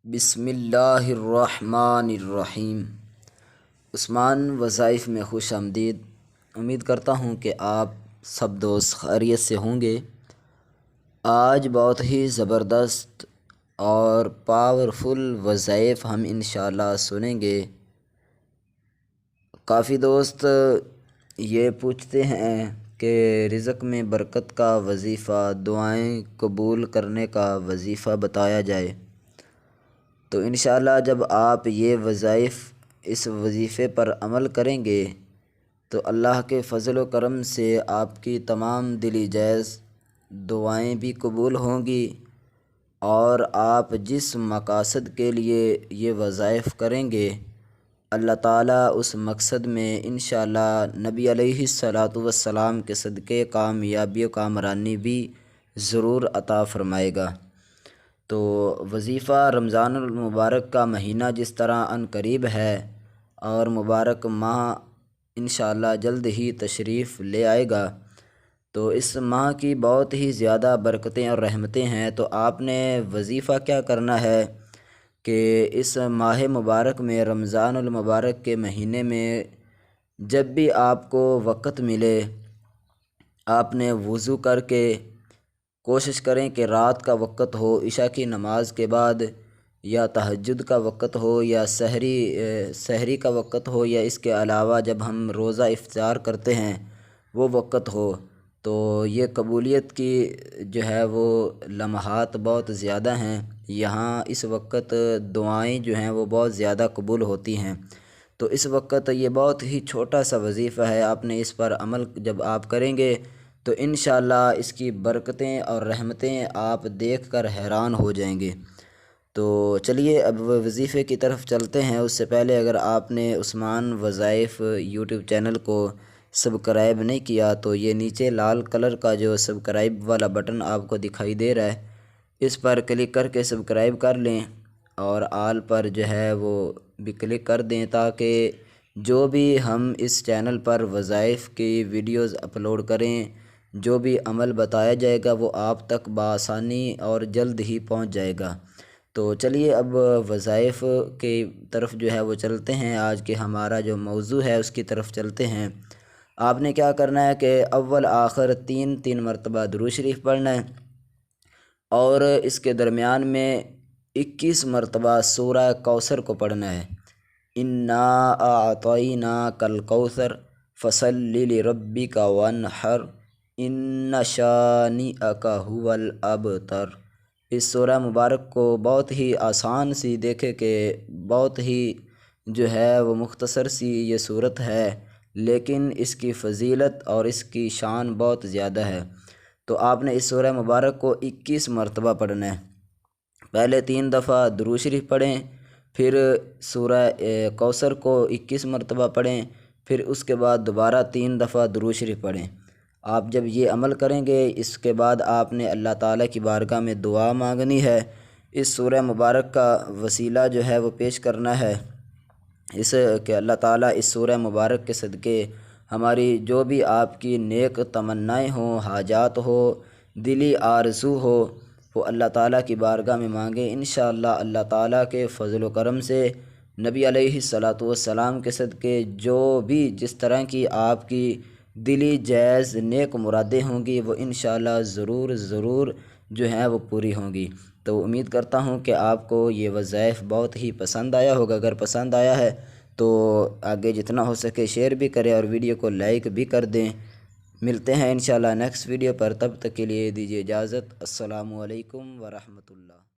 بسم اللہ الرحمن الرحیم۔ عثمان وظائف میں خوش آمدید۔ امید کرتا ہوں کہ آپ سب دوست خیریت سے ہوں گے۔ آج بہت ہی زبردست اور پاورفل وظائف ہم انشاءاللہ سنیں گے۔ کافی دوست یہ پوچھتے ہیں کہ رزق میں برکت کا وظیفہ، دعائیں قبول کرنے کا وظیفہ بتایا جائے۔ تو انشاءاللہ جب آپ یہ وظائف اس وظیفے پر عمل کریں گے تو اللہ کے فضل و کرم سے آپ کی تمام دلی جائز دعائیں بھی قبول ہوں گی، اور آپ جس مقاصد کے لیے یہ وظائف کریں گے اللہ تعالیٰ اس مقصد میں انشاءاللہ نبی علیہ الصلاۃ والسلام کے صدقے کامیابی و کامرانی بھی ضرور عطا فرمائے گا۔ تو وظیفہ رمضان المبارک کا مہینہ جس طرح عن قریب ہے اور مبارک ماہ انشاءاللہ جلد ہی تشریف لے آئے گا، تو اس ماہ کی بہت ہی زیادہ برکتیں اور رحمتیں ہیں۔ تو آپ نے وظیفہ کیا کرنا ہے کہ اس ماہ مبارک میں، رمضان المبارک کے مہینے میں، جب بھی آپ کو وقت ملے آپ نے وضو کر کے کوشش کریں کہ رات کا وقت ہو، عشاء کی نماز کے بعد، یا تہجد کا وقت ہو، یا سحری کا وقت ہو، یا اس کے علاوہ جب ہم روزہ افطار کرتے ہیں وہ وقت ہو، تو یہ قبولیت کی جو ہے وہ لمحات بہت زیادہ ہیں۔ یہاں اس وقت دعائیں جو ہیں وہ بہت زیادہ قبول ہوتی ہیں۔ تو اس وقت یہ بہت ہی چھوٹا سا وظیفہ ہے، آپ نے اس پر عمل جب آپ کریں گے تو انشاءاللہ اس کی برکتیں اور رحمتیں آپ دیکھ کر حیران ہو جائیں گے۔ تو چلیے اب وظیفے کی طرف چلتے ہیں۔ اس سے پہلے اگر آپ نے عثمان وظائف یوٹیوب چینل کو سبسکرائب نہیں کیا تو یہ نیچے لال کلر کا جو سبسکرائب والا بٹن آپ کو دکھائی دے رہا ہے، اس پر کلک کر کے سبسکرائب کر لیں، اور آل پر جو ہے وہ بھی کلک کر دیں، تاکہ جو بھی ہم اس چینل پر وظائف کی ویڈیوز اپلوڈ کریں، جو بھی عمل بتایا جائے گا وہ آپ تک بآسانی اور جلد ہی پہنچ جائے گا۔ تو چلیے اب وظائف کی طرف جو ہے وہ چلتے ہیں۔ آج کے ہمارا جو موضوع ہے اس کی طرف چلتے ہیں۔ آپ نے کیا کرنا ہے کہ اول آخر تین مرتبہ درود شریف پڑھنا ہے، اور اس کے درمیان میں 21 مرتبہ سورہ کوثر کو پڑھنا ہے۔ انا اعطیناک الکوثر فصلی لربک وانحر ان شانئک هو الابتر۔ اس سورہ مبارک کو بہت ہی آسان سی، دیکھے کہ بہت ہی جو ہے وہ مختصر سی یہ صورت ہے، لیکن اس کی فضیلت اور اس کی شان بہت زیادہ ہے۔ تو آپ نے اس سورہ مبارک کو 21 مرتبہ پڑھنا ہے۔ پہلے 3 دفعہ درود شریف پڑھیں، پھر سورہ کوثر کو 21 مرتبہ پڑھیں، پھر اس کے بعد دوبارہ 3 دفعہ درود شریف پڑھیں۔ آپ جب یہ عمل کریں گے اس کے بعد آپ نے اللہ تعالیٰ کی بارگاہ میں دعا مانگنی ہے، اس سورہ مبارک کا وسیلہ جو ہے وہ پیش کرنا ہے، اس کہ اللہ تعالیٰ اس سورہ مبارک کے صدقے ہماری جو بھی آپ کی نیک تمنائیں ہوں، حاجات ہو، دلی آرزو ہو، وہ اللہ تعالیٰ کی بارگاہ میں مانگیں۔ انشاءاللہ اللہ تعالیٰ کے فضل و کرم سے نبی علیہ الصلاۃ والسلام کے صدقے جو بھی جس طرح کی آپ کی دلی جائز نیک مرادیں ہوں گی وہ انشاءاللہ ضرور جو ہیں وہ پوری ہوں گی۔ تو امید کرتا ہوں کہ آپ کو یہ وظائف بہت ہی پسند آیا ہوگا۔ اگر پسند آیا ہے تو آگے جتنا ہو سکے شیئر بھی کریں اور ویڈیو کو لائک بھی کر دیں۔ ملتے ہیں انشاءاللہ نیکسٹ ویڈیو پر، تب تک کے لیے دیجیے اجازت۔ السلام علیکم ورحمۃ اللہ۔